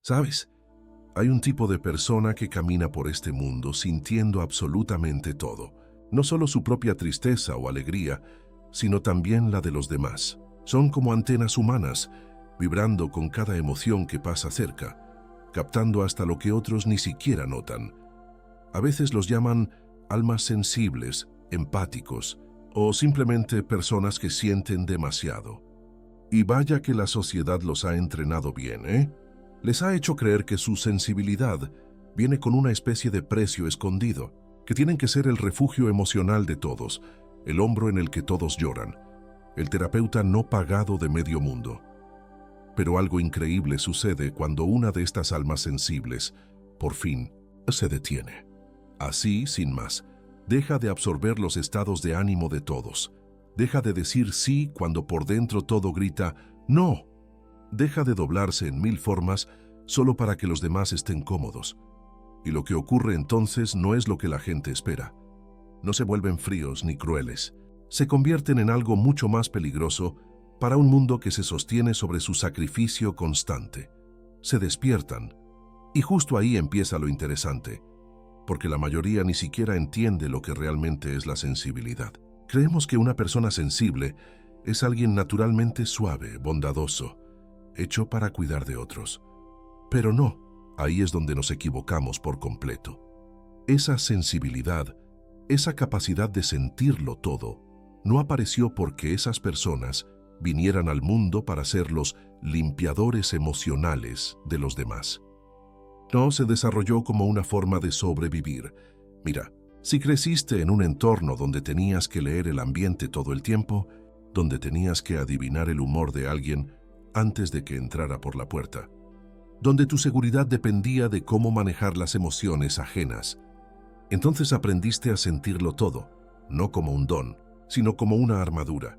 ¿Sabes? Hay un tipo de persona que camina por este mundo sintiendo absolutamente todo, no solo su propia tristeza o alegría, sino también la de los demás. Son como antenas humanas, vibrando con cada emoción que pasa cerca, captando hasta lo que otros ni siquiera notan. A veces los llaman almas sensibles, empáticos, o simplemente personas que sienten demasiado. Y vaya que la sociedad los ha entrenado bien, ¿eh? Les ha hecho creer que su sensibilidad viene con una especie de precio escondido, que tienen que ser el refugio emocional de todos, el hombro en el que todos lloran, el terapeuta no pagado de medio mundo. Pero algo increíble sucede cuando una de estas almas sensibles, por fin, se detiene. Así, sin más, deja de absorber los estados de ánimo de todos. Deja de decir sí cuando por dentro todo grita ¡no! Deja de doblarse en mil formas solo para que los demás estén cómodos. Y lo que ocurre entonces no es lo que la gente espera. No se vuelven fríos ni crueles. Se convierten en algo mucho más peligroso para un mundo que se sostiene sobre su sacrificio constante. Se despiertan. Y justo ahí empieza lo interesante, porque la mayoría ni siquiera entiende lo que realmente es la sensibilidad. Creemos que una persona sensible es alguien naturalmente suave, bondadoso, hecho para cuidar de otros. Pero no, ahí es donde nos equivocamos por completo. Esa sensibilidad, esa capacidad de sentirlo todo, no apareció porque esas personas vinieran al mundo para ser los limpiadores emocionales de los demás. No, se desarrolló como una forma de sobrevivir. Mira, si creciste en un entorno donde tenías que leer el ambiente todo el tiempo, donde tenías que adivinar el humor de alguien antes de que entrara por la puerta, donde tu seguridad dependía de cómo manejar las emociones ajenas, entonces aprendiste a sentirlo todo, no como un don, sino como una armadura.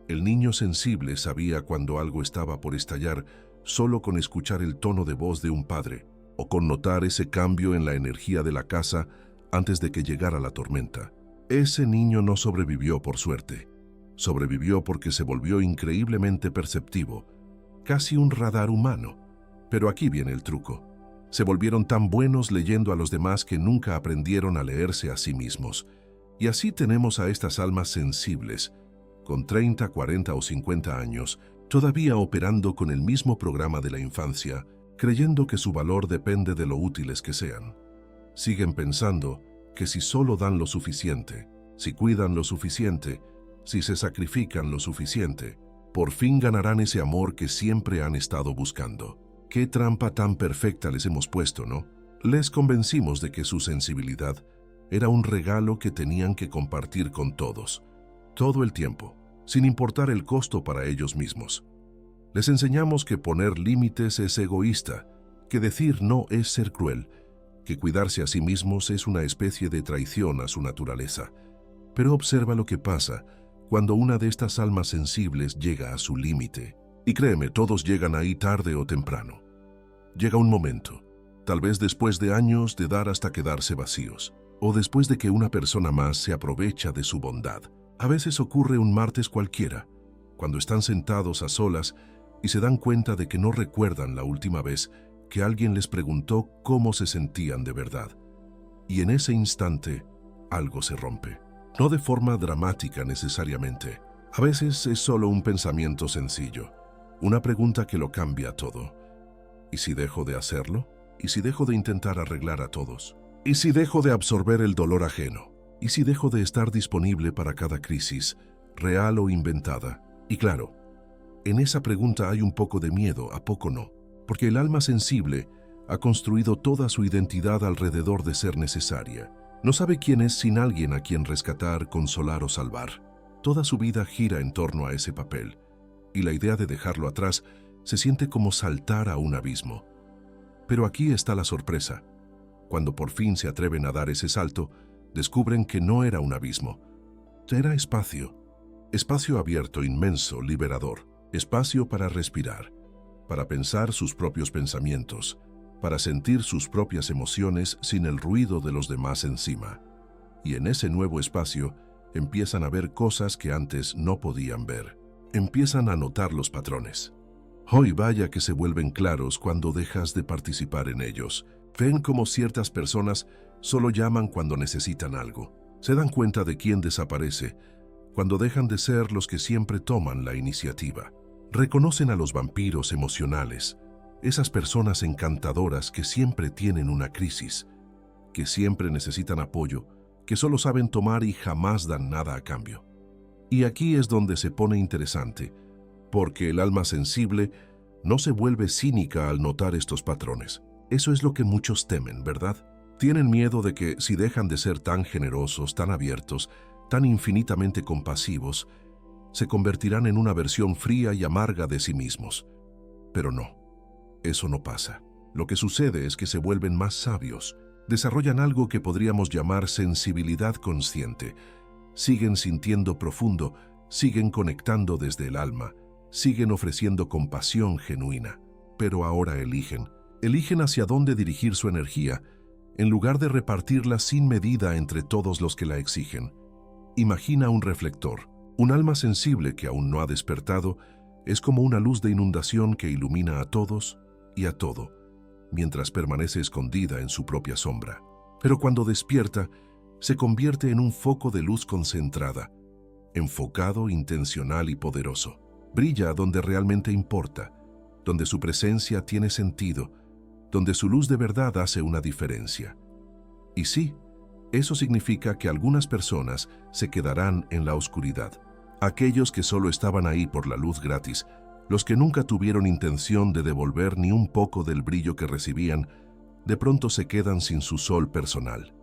El niño sensible sabía cuando algo estaba por estallar solo con escuchar el tono de voz de un padre o con notar ese cambio en la energía de la casa antes de que llegara la tormenta. Ese niño no sobrevivió por suerte. Sobrevivió porque se volvió increíblemente perceptivo, casi un radar humano. Pero aquí viene el truco. Se volvieron tan buenos leyendo a los demás que nunca aprendieron a leerse a sí mismos. Y así tenemos a estas almas sensibles, con 30, 40 o 50 años, todavía operando con el mismo programa de la infancia, creyendo que su valor depende de lo útiles que sean. Siguen pensando que si solo dan lo suficiente, si cuidan lo suficiente, si se sacrifican lo suficiente, por fin ganarán ese amor que siempre han estado buscando. Qué trampa tan perfecta les hemos puesto, ¿no? Les convencimos de que su sensibilidad era un regalo que tenían que compartir con todos, todo el tiempo, sin importar el costo para ellos mismos. Les enseñamos que poner límites es egoísta, que decir no es ser cruel, que cuidarse a sí mismos es una especie de traición a su naturaleza. Pero observa lo que pasa cuando una de estas almas sensibles llega a su límite. Y créeme, todos llegan ahí tarde o temprano. Llega un momento, tal vez después de años de dar hasta quedarse vacíos, o después de que una persona más se aprovecha de su bondad. A veces ocurre un martes cualquiera, cuando están sentados a solas y se dan cuenta de que no recuerdan la última vez que alguien les preguntó cómo se sentían de verdad. Y en ese instante, algo se rompe. No de forma dramática necesariamente. A veces es solo un pensamiento sencillo, una pregunta que lo cambia todo. ¿Y si dejo de hacerlo? ¿Y si dejo de intentar arreglar a todos? ¿Y si dejo de absorber el dolor ajeno? ¿Y si dejo de estar disponible para cada crisis, real o inventada? Y claro, en esa pregunta hay un poco de miedo, ¿a poco no? Porque el alma sensible ha construido toda su identidad alrededor de ser necesaria. No sabe quién es sin alguien a quien rescatar, consolar o salvar. Toda su vida gira en torno a ese papel, y la idea de dejarlo atrás se siente como saltar a un abismo. Pero aquí está la sorpresa. Cuando por fin se atreven a dar ese salto, descubren que no era un abismo. Era espacio. Espacio abierto, inmenso, liberador. Espacio para respirar, para pensar sus propios pensamientos, para sentir sus propias emociones sin el ruido de los demás encima. Y en ese nuevo espacio empiezan a ver cosas que antes no podían ver. Empiezan a notar los patrones. Hoy vaya que se vuelven claros cuando dejas de participar en ellos. Ven cómo ciertas personas solo llaman cuando necesitan algo. Se dan cuenta de quién desaparece cuando dejan de ser los que siempre toman la iniciativa. Reconocen a los vampiros emocionales, esas personas encantadoras que siempre tienen una crisis, que siempre necesitan apoyo, que solo saben tomar y jamás dan nada a cambio. Y aquí es donde se pone interesante, porque el alma sensible no se vuelve cínica al notar estos patrones. Eso es lo que muchos temen, ¿verdad? Tienen miedo de que si dejan de ser tan generosos, tan abiertos, tan infinitamente compasivos, se convertirán en una versión fría y amarga de sí mismos. Pero no, eso no pasa. Lo que sucede es que se vuelven más sabios, desarrollan algo que podríamos llamar sensibilidad consciente, siguen sintiendo profundo, siguen conectando desde el alma, siguen ofreciendo compasión genuina, pero ahora eligen hacia dónde dirigir su energía, en lugar de repartirla sin medida entre todos los que la exigen. Imagina un reflector. Un alma sensible que aún no ha despertado es como una luz de inundación que ilumina a todos y a todo, mientras permanece escondida en su propia sombra. Pero cuando despierta, se convierte en un foco de luz concentrada, enfocado, intencional y poderoso. Brilla donde realmente importa, donde su presencia tiene sentido, donde su luz de verdad hace una diferencia. Y sí, eso significa que algunas personas se quedarán en la oscuridad. Aquellos que solo estaban ahí por la luz gratis, los que nunca tuvieron intención de devolver ni un poco del brillo que recibían, de pronto se quedan sin su sol personal.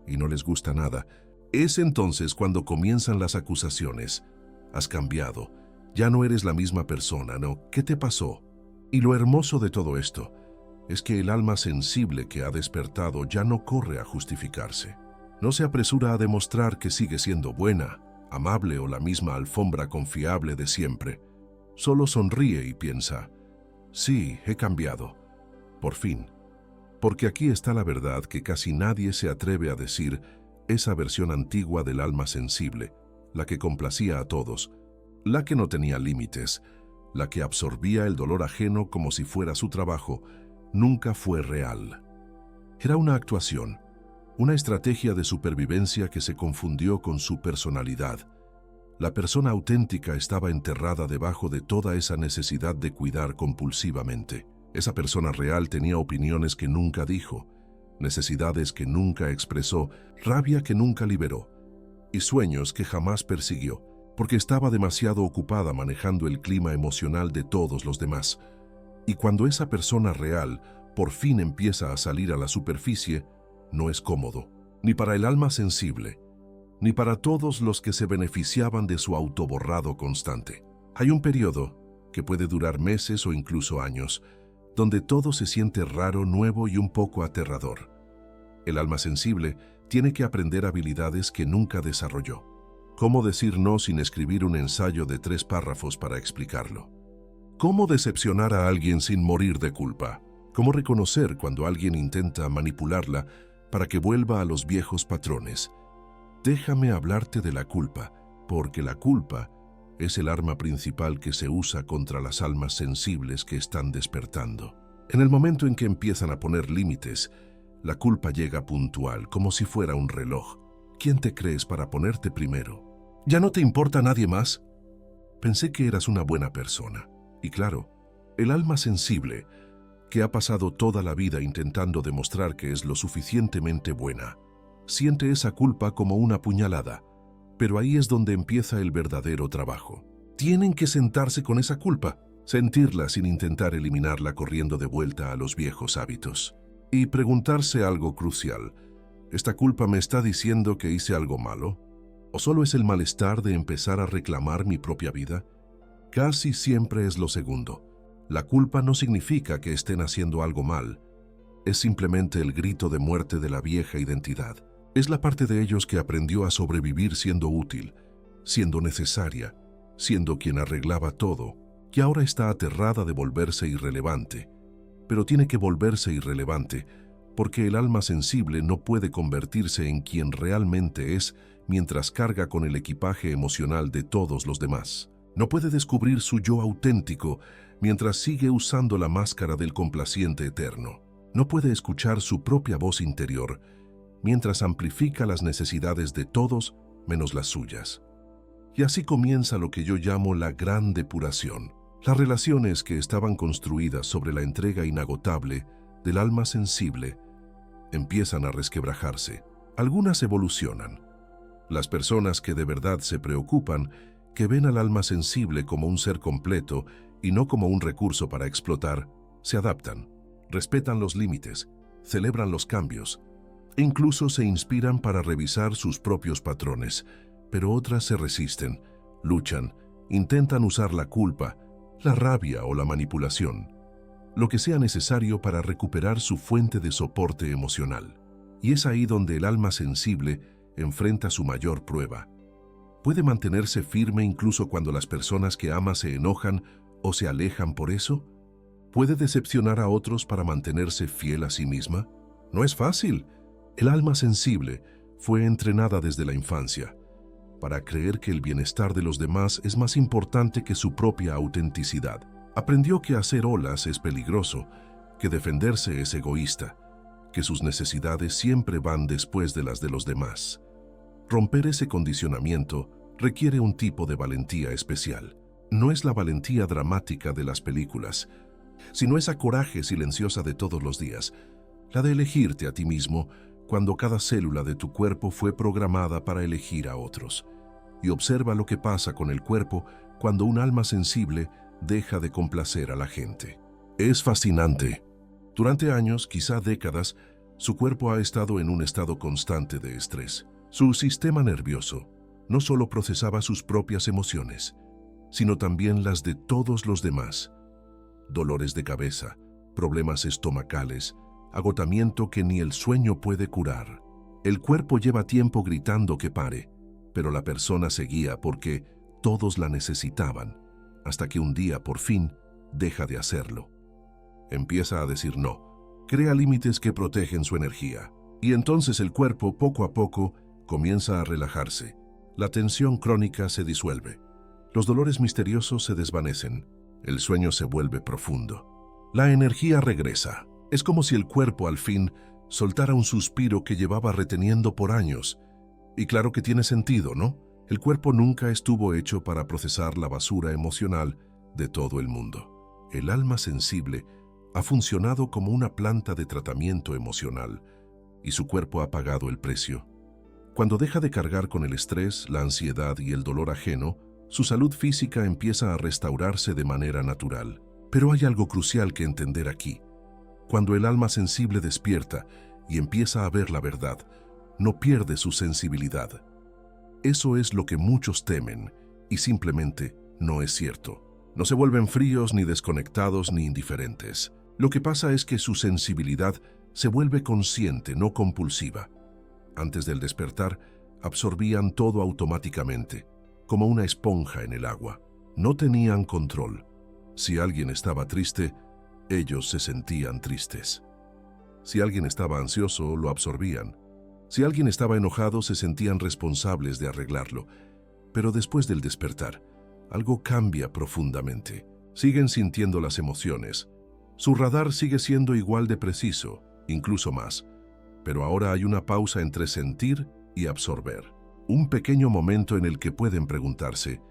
Y no les gusta nada. Es entonces cuando comienzan las acusaciones. Has cambiado. Ya no eres la misma persona, ¿no? ¿Qué te pasó? Y lo hermoso de todo esto es que el alma sensible que ha despertado ya no corre a justificarse. No se apresura a demostrar que sigue siendo buena, amable o la misma alfombra confiable de siempre. Solo sonríe y piensa, sí, he cambiado. Por fin. Porque aquí está la verdad que casi nadie se atreve a decir, esa versión antigua del alma sensible, la que complacía a todos, la que no tenía límites, la que absorbía el dolor ajeno como si fuera su trabajo, nunca fue real. Era una actuación, una estrategia de supervivencia que se confundió con su personalidad. La persona auténtica estaba enterrada debajo de toda esa necesidad de cuidar compulsivamente. Esa persona real tenía opiniones que nunca dijo, necesidades que nunca expresó, rabia que nunca liberó, y sueños que jamás persiguió, porque estaba demasiado ocupada manejando el clima emocional de todos los demás. Y cuando esa persona real por fin empieza a salir a la superficie, no es cómodo, ni para el alma sensible, ni para todos los que se beneficiaban de su autoborrado constante. Hay un periodo, que puede durar meses o incluso años, donde todo se siente raro, nuevo y un poco aterrador. El alma sensible tiene que aprender habilidades que nunca desarrolló. ¿Cómo decir no sin escribir un ensayo de 3 párrafos para explicarlo? ¿Cómo decepcionar a alguien sin morir de culpa? ¿Cómo reconocer cuando alguien intenta manipularla para que vuelva a los viejos patrones? Déjame hablarte de la culpa, porque la culpa es el arma principal que se usa contra las almas sensibles que están despertando. En el momento en que empiezan a poner límites, la culpa llega puntual, como si fuera un reloj. ¿Quién te crees para ponerte primero? ¿Ya no te importa nadie más? Pensé que eras una buena persona. Y claro, el alma sensible, que ha pasado toda la vida intentando demostrar que es lo suficientemente buena, siente esa culpa como una puñalada. Pero ahí es donde empieza el verdadero trabajo. Tienen que sentarse con esa culpa, sentirla sin intentar eliminarla corriendo de vuelta a los viejos hábitos. Y preguntarse algo crucial. ¿Esta culpa me está diciendo que hice algo malo? ¿O solo es el malestar de empezar a reclamar mi propia vida? Casi siempre es lo segundo. La culpa no significa que estén haciendo algo mal. Es simplemente el grito de muerte de la vieja identidad. Es la parte de ellos que aprendió a sobrevivir siendo útil, siendo necesaria, siendo quien arreglaba todo, que ahora está aterrada de volverse irrelevante. Pero tiene que volverse irrelevante, porque el alma sensible no puede convertirse en quien realmente es mientras carga con el equipaje emocional de todos los demás. No puede descubrir su yo auténtico mientras sigue usando la máscara del complaciente eterno. No puede escuchar su propia voz interior mientras amplifica las necesidades de todos menos las suyas. Y así comienza lo que yo llamo la gran depuración. Las relaciones que estaban construidas sobre la entrega inagotable del alma sensible empiezan a resquebrajarse. Algunas evolucionan. Las personas que de verdad se preocupan, que ven al alma sensible como un ser completo y no como un recurso para explotar, se adaptan, respetan los límites, celebran los cambios e incluso se inspiran para revisar sus propios patrones, pero otras se resisten, luchan, intentan usar la culpa, la rabia o la manipulación, lo que sea necesario para recuperar su fuente de soporte emocional. Y es ahí donde el alma sensible enfrenta su mayor prueba. ¿Puede mantenerse firme incluso cuando las personas que ama se enojan o se alejan por eso? ¿Puede decepcionar a otros para mantenerse fiel a sí misma? No es fácil. El alma sensible fue entrenada desde la infancia para creer que el bienestar de los demás es más importante que su propia autenticidad. Aprendió que hacer olas es peligroso, que defenderse es egoísta, que sus necesidades siempre van después de las de los demás. Romper ese condicionamiento requiere un tipo de valentía especial. No es la valentía dramática de las películas, sino esa coraje silenciosa de todos los días, la de elegirte a ti mismo cuando cada célula de tu cuerpo fue programada para elegir a otros. Y observa lo que pasa con el cuerpo cuando un alma sensible deja de complacer a la gente. Es fascinante. Durante años, quizá décadas, su cuerpo ha estado en un estado constante de estrés. Su sistema nervioso no solo procesaba sus propias emociones, sino también las de todos los demás. Dolores de cabeza, problemas estomacales, agotamiento que ni el sueño puede curar. El cuerpo lleva tiempo gritando que pare, pero la persona seguía porque todos la necesitaban, hasta que un día, por fin, deja de hacerlo. Empieza a decir no, crea límites que protegen su energía, y entonces el cuerpo, poco a poco, comienza a relajarse. La tensión crónica se disuelve. Los dolores misteriosos se desvanecen. El sueño se vuelve profundo. La energía regresa. Es como si el cuerpo al fin soltara un suspiro que llevaba reteniendo por años. Y claro que tiene sentido, ¿no? El cuerpo nunca estuvo hecho para procesar la basura emocional de todo el mundo. El alma sensible ha funcionado como una planta de tratamiento emocional y su cuerpo ha pagado el precio. Cuando deja de cargar con el estrés, la ansiedad y el dolor ajeno, su salud física empieza a restaurarse de manera natural. Pero hay algo crucial que entender aquí. Cuando el alma sensible despierta y empieza a ver la verdad, no pierde su sensibilidad. Eso es lo que muchos temen y simplemente no es cierto. No se vuelven fríos, ni desconectados, ni indiferentes. Lo que pasa es que su sensibilidad se vuelve consciente, no compulsiva. Antes del despertar, absorbían todo automáticamente, como una esponja en el agua. No tenían control. Si alguien estaba triste, ellos se sentían tristes. Si alguien estaba ansioso, lo absorbían. Si alguien estaba enojado, se sentían responsables de arreglarlo. Pero después del despertar, algo cambia profundamente. Siguen sintiendo las emociones. Su radar sigue siendo igual de preciso, incluso más. Pero ahora hay una pausa entre sentir y absorber. Un pequeño momento en el que pueden preguntarse,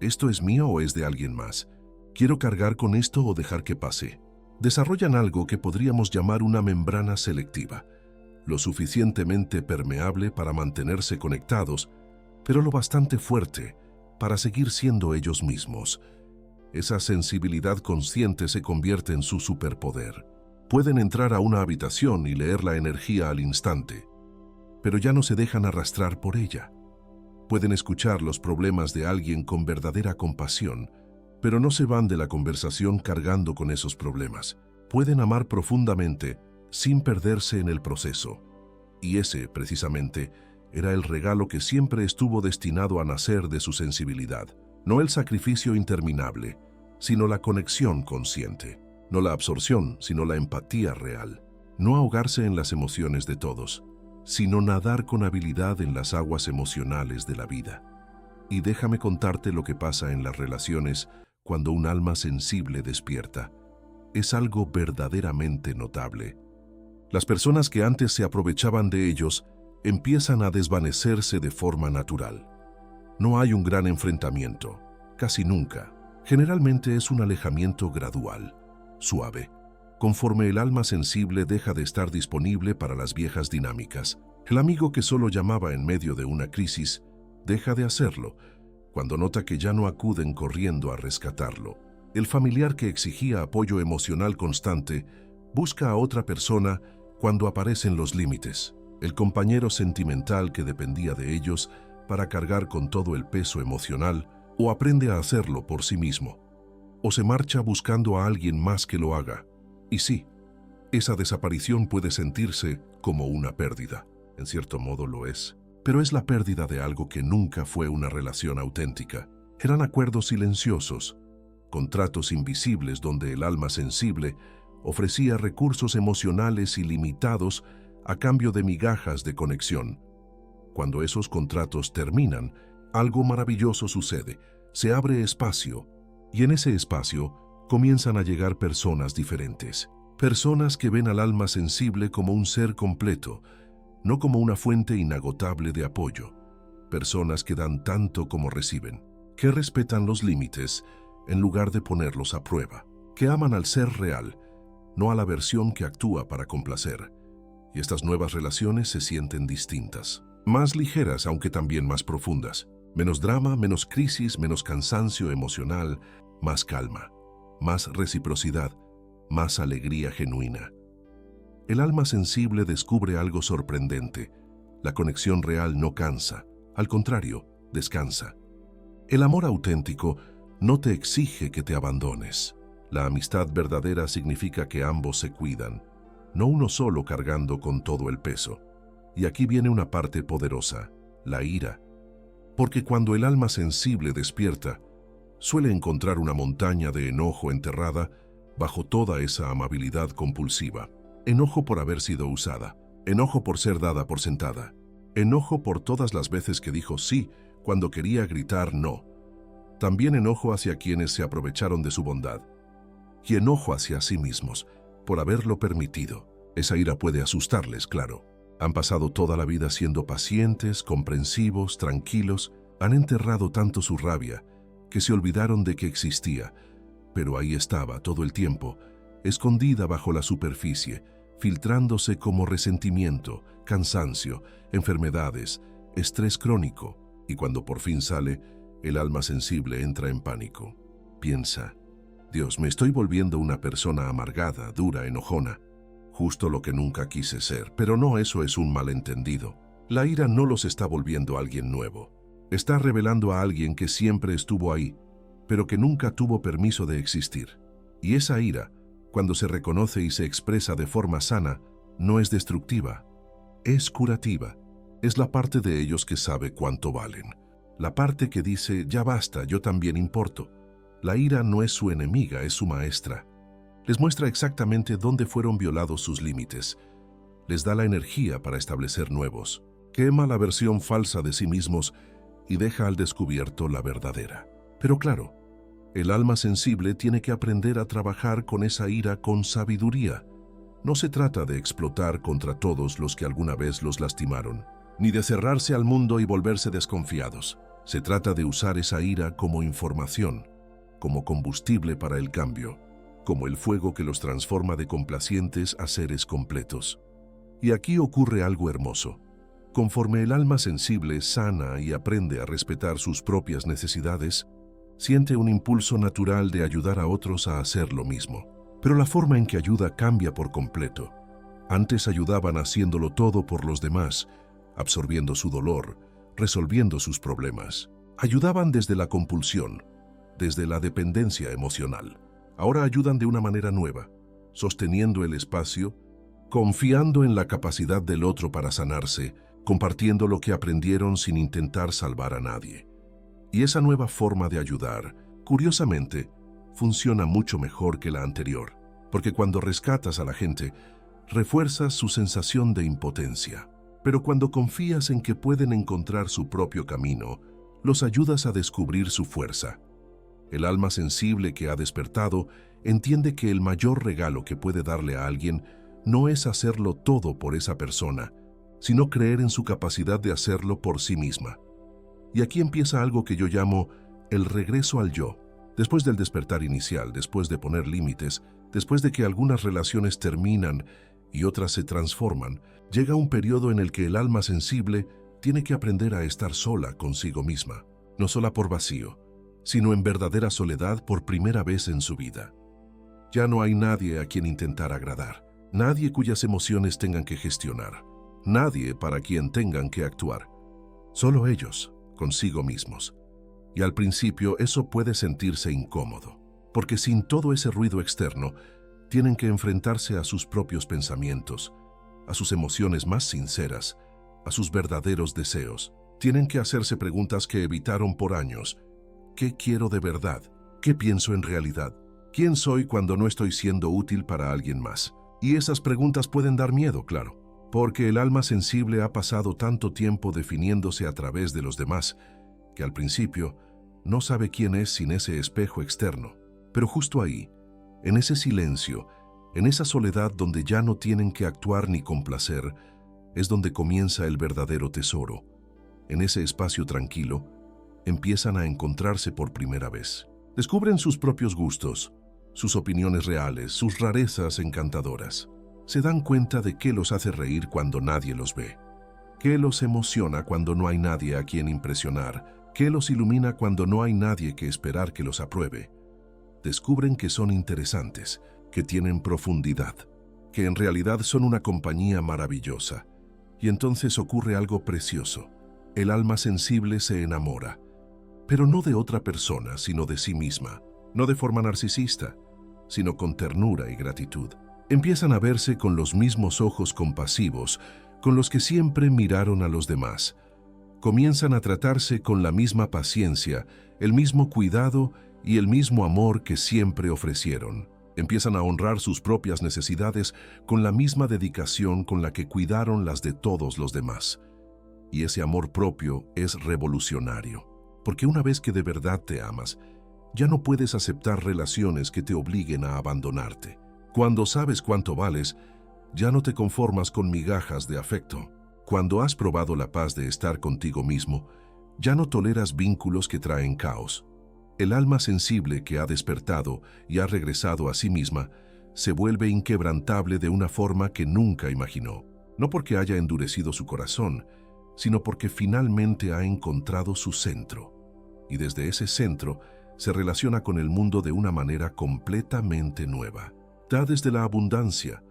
¿esto es mío o es de alguien más? ¿Quiero cargar con esto o dejar que pase? Desarrollan algo que podríamos llamar una membrana selectiva, lo suficientemente permeable para mantenerse conectados, pero lo bastante fuerte para seguir siendo ellos mismos. Esa sensibilidad consciente se convierte en su superpoder. Pueden entrar a una habitación y leer la energía al instante, pero ya no se dejan arrastrar por ella. Pueden escuchar los problemas de alguien con verdadera compasión, pero no se van de la conversación cargando con esos problemas. Pueden amar profundamente sin perderse en el proceso. Y ese, precisamente, era el regalo que siempre estuvo destinado a nacer de su sensibilidad. No el sacrificio interminable, sino la conexión consciente. No la absorción, sino la empatía real. No ahogarse en las emociones de todos, sino nadar con habilidad en las aguas emocionales de la vida. Y déjame contarte lo que pasa en las relaciones cuando un alma sensible despierta. Es algo verdaderamente notable. Las personas que antes se aprovechaban de ellos empiezan a desvanecerse de forma natural. No hay un gran enfrentamiento, casi nunca. Generalmente es un alejamiento gradual, suave, conforme el alma sensible deja de estar disponible para las viejas dinámicas. El amigo que solo llamaba en medio de una crisis deja de hacerlo cuando nota que ya no acuden corriendo a rescatarlo. El familiar que exigía apoyo emocional constante busca a otra persona cuando aparecen los límites. El compañero sentimental que dependía de ellos para cargar con todo el peso emocional o aprende a hacerlo por sí mismo, o se marcha buscando a alguien más que lo haga. Y sí, esa desaparición puede sentirse como una pérdida. En cierto modo lo es, pero es la pérdida de algo que nunca fue una relación auténtica. Eran acuerdos silenciosos, contratos invisibles donde el alma sensible ofrecía recursos emocionales ilimitados a cambio de migajas de conexión. Cuando esos contratos terminan, algo maravilloso sucede, se abre espacio, y en ese espacio comienzan a llegar personas diferentes. Personas que ven al alma sensible como un ser completo, no como una fuente inagotable de apoyo. Personas que dan tanto como reciben, que respetan los límites en lugar de ponerlos a prueba, que aman al ser real, no a la versión que actúa para complacer. Y estas nuevas relaciones se sienten distintas, más ligeras aunque también más profundas. Menos drama, menos crisis, menos cansancio emocional, más calma, más reciprocidad, más alegría genuina. El alma sensible descubre algo sorprendente. La conexión real no cansa, al contrario, descansa. El amor auténtico no te exige que te abandones. La amistad verdadera significa que ambos se cuidan, no uno solo cargando con todo el peso. Y aquí viene una parte poderosa, la ira. Porque cuando el alma sensible despierta, suele encontrar una montaña de enojo enterrada bajo toda esa amabilidad compulsiva. Enojo por haber sido usada, enojo por ser dada por sentada, enojo por todas las veces que dijo sí cuando quería gritar no. También enojo hacia quienes se aprovecharon de su bondad. Y enojo hacia sí mismos por haberlo permitido. Esa ira puede asustarles, claro. Han pasado toda la vida siendo pacientes, comprensivos, tranquilos, han enterrado tanto su rabia que se olvidaron de que existía, pero ahí estaba todo el tiempo, escondida bajo la superficie, filtrándose como resentimiento, cansancio, enfermedades, estrés crónico, y cuando por fin sale, el alma sensible entra en pánico. Piensa, Dios, me estoy volviendo una persona amargada, dura, enojona. Justo lo que nunca quise ser, pero no, eso es un malentendido. La ira no los está volviendo alguien nuevo. Está revelando a alguien que siempre estuvo ahí, pero que nunca tuvo permiso de existir. Y esa ira, cuando se reconoce y se expresa de forma sana, no es destructiva, es curativa. Es la parte de ellos que sabe cuánto valen. La parte que dice, ya basta, yo también importo. La ira no es su enemiga, es su maestra. Les muestra exactamente dónde fueron violados sus límites. Les da la energía para establecer nuevos. Quema la versión falsa de sí mismos y deja al descubierto la verdadera. Pero claro, el alma sensible tiene que aprender a trabajar con esa ira con sabiduría. No se trata de explotar contra todos los que alguna vez los lastimaron, ni de cerrarse al mundo y volverse desconfiados. Se trata de usar esa ira como información, como combustible para el cambio, como el fuego que los transforma de complacientes a seres completos. Y aquí ocurre algo hermoso. Conforme el alma sensible sana y aprende a respetar sus propias necesidades, siente un impulso natural de ayudar a otros a hacer lo mismo. Pero la forma en que ayuda cambia por completo. Antes ayudaban haciéndolo todo por los demás, absorbiendo su dolor, resolviendo sus problemas. Ayudaban desde la compulsión, desde la dependencia emocional. Ahora ayudan de una manera nueva, sosteniendo el espacio, confiando en la capacidad del otro para sanarse, compartiendo lo que aprendieron sin intentar salvar a nadie. Y esa nueva forma de ayudar, curiosamente, funciona mucho mejor que la anterior, porque cuando rescatas a la gente, refuerzas su sensación de impotencia. Pero cuando confías en que pueden encontrar su propio camino, los ayudas a descubrir su fuerza. El alma sensible que ha despertado entiende que el mayor regalo que puede darle a alguien no es hacerlo todo por esa persona, sino creer en su capacidad de hacerlo por sí misma. Y aquí empieza algo que yo llamo el regreso al yo. Después del despertar inicial, después de poner límites, después de que algunas relaciones terminan y otras se transforman, llega un periodo en el que el alma sensible tiene que aprender a estar sola consigo misma, no sola por vacío, sino en verdadera soledad por primera vez en su vida. Ya no hay nadie a quien intentar agradar, nadie cuyas emociones tengan que gestionar, nadie para quien tengan que actuar, solo ellos, consigo mismos. Y al principio eso puede sentirse incómodo, porque sin todo ese ruido externo, tienen que enfrentarse a sus propios pensamientos, a sus emociones más sinceras, a sus verdaderos deseos. Tienen que hacerse preguntas que evitaron por años. ¿Qué quiero de verdad? ¿Qué pienso en realidad? ¿Quién soy cuando no estoy siendo útil para alguien más? Y esas preguntas pueden dar miedo, claro, porque el alma sensible ha pasado tanto tiempo definiéndose a través de los demás, que al principio no sabe quién es sin ese espejo externo. Pero justo ahí, en ese silencio, en esa soledad donde ya no tienen que actuar ni complacer, es donde comienza el verdadero tesoro. En ese espacio tranquilo, empiezan a encontrarse por primera vez. Descubren sus propios gustos, sus opiniones reales, sus rarezas encantadoras. Se dan cuenta de qué los hace reír cuando nadie los ve, qué los emociona cuando no hay nadie a quien impresionar, qué los ilumina cuando no hay nadie que esperar que los apruebe. Descubren que son interesantes, que tienen profundidad, que en realidad son una compañía maravillosa. Y entonces ocurre algo precioso. El alma sensible se enamora, pero no de otra persona, sino de sí misma, no de forma narcisista, sino con ternura y gratitud. Empiezan a verse con los mismos ojos compasivos con los que siempre miraron a los demás. Comienzan a tratarse con la misma paciencia, el mismo cuidado y el mismo amor que siempre ofrecieron. Empiezan a honrar sus propias necesidades con la misma dedicación con la que cuidaron las de todos los demás. Y ese amor propio es revolucionario, porque una vez que de verdad te amas, ya no puedes aceptar relaciones que te obliguen a abandonarte. Cuando sabes cuánto vales, ya no te conformas con migajas de afecto. Cuando has probado la paz de estar contigo mismo, ya no toleras vínculos que traen caos. El alma sensible que ha despertado y ha regresado a sí misma se vuelve inquebrantable de una forma que nunca imaginó. No porque haya endurecido su corazón, sino porque finalmente ha encontrado su centro. Y desde ese centro se relaciona con el mundo de una manera completamente nueva. Da desde la abundancia,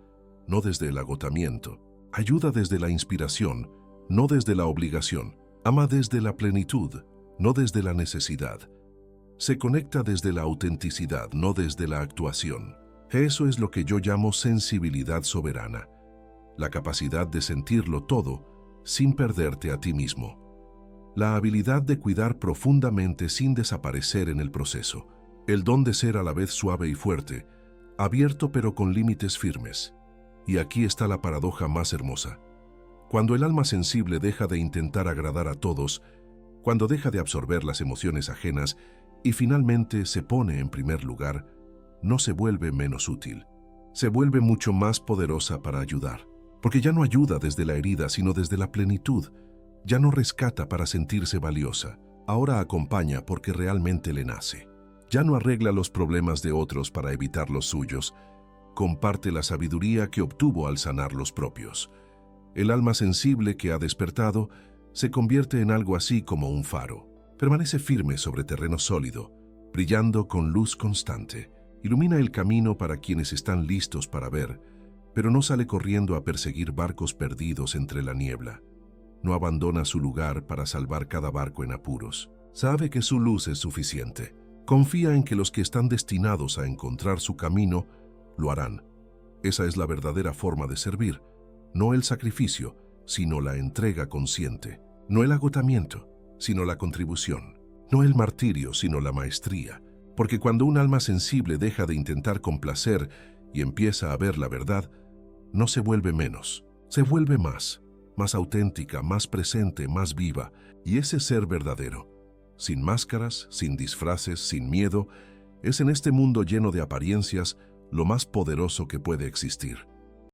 no desde el agotamiento. Ayuda desde la inspiración, no desde la obligación. Ama desde la plenitud, no desde la necesidad. Se conecta desde la autenticidad, no desde la actuación. Eso es lo que yo llamo sensibilidad soberana. La capacidad de sentirlo todo sin perderte a ti mismo. La habilidad de cuidar profundamente sin desaparecer en el proceso. El don de ser a la vez suave y fuerte, abierto pero con límites firmes. Y aquí está la paradoja más hermosa. Cuando el alma sensible deja de intentar agradar a todos, cuando deja de absorber las emociones ajenas y finalmente se pone en primer lugar, no se vuelve menos útil. Se vuelve mucho más poderosa para ayudar. Porque ya no ayuda desde la herida, sino desde la plenitud. Ya no rescata para sentirse valiosa. Ahora acompaña porque realmente le nace. Ya no arregla los problemas de otros para evitar los suyos. Comparte la sabiduría que obtuvo al sanar los propios. El alma sensible que ha despertado se convierte en algo así como un faro. Permanece firme sobre terreno sólido, brillando con luz constante. Ilumina el camino para quienes están listos para ver, pero no sale corriendo a perseguir barcos perdidos entre la niebla. No abandona su lugar para salvar cada barco en apuros. Sabe que su luz es suficiente. Confía en que los que están destinados a encontrar su camino lo harán. Esa es la verdadera forma de servir, no el sacrificio, sino la entrega consciente, no el agotamiento, sino la contribución, no el martirio, sino la maestría, porque cuando un alma sensible deja de intentar complacer y empieza a ver la verdad, no se vuelve menos, se vuelve más auténtica, más presente, más viva, y ese ser verdadero sin máscaras, sin disfraces, sin miedo, es en este mundo lleno de apariencias lo más poderoso que puede existir.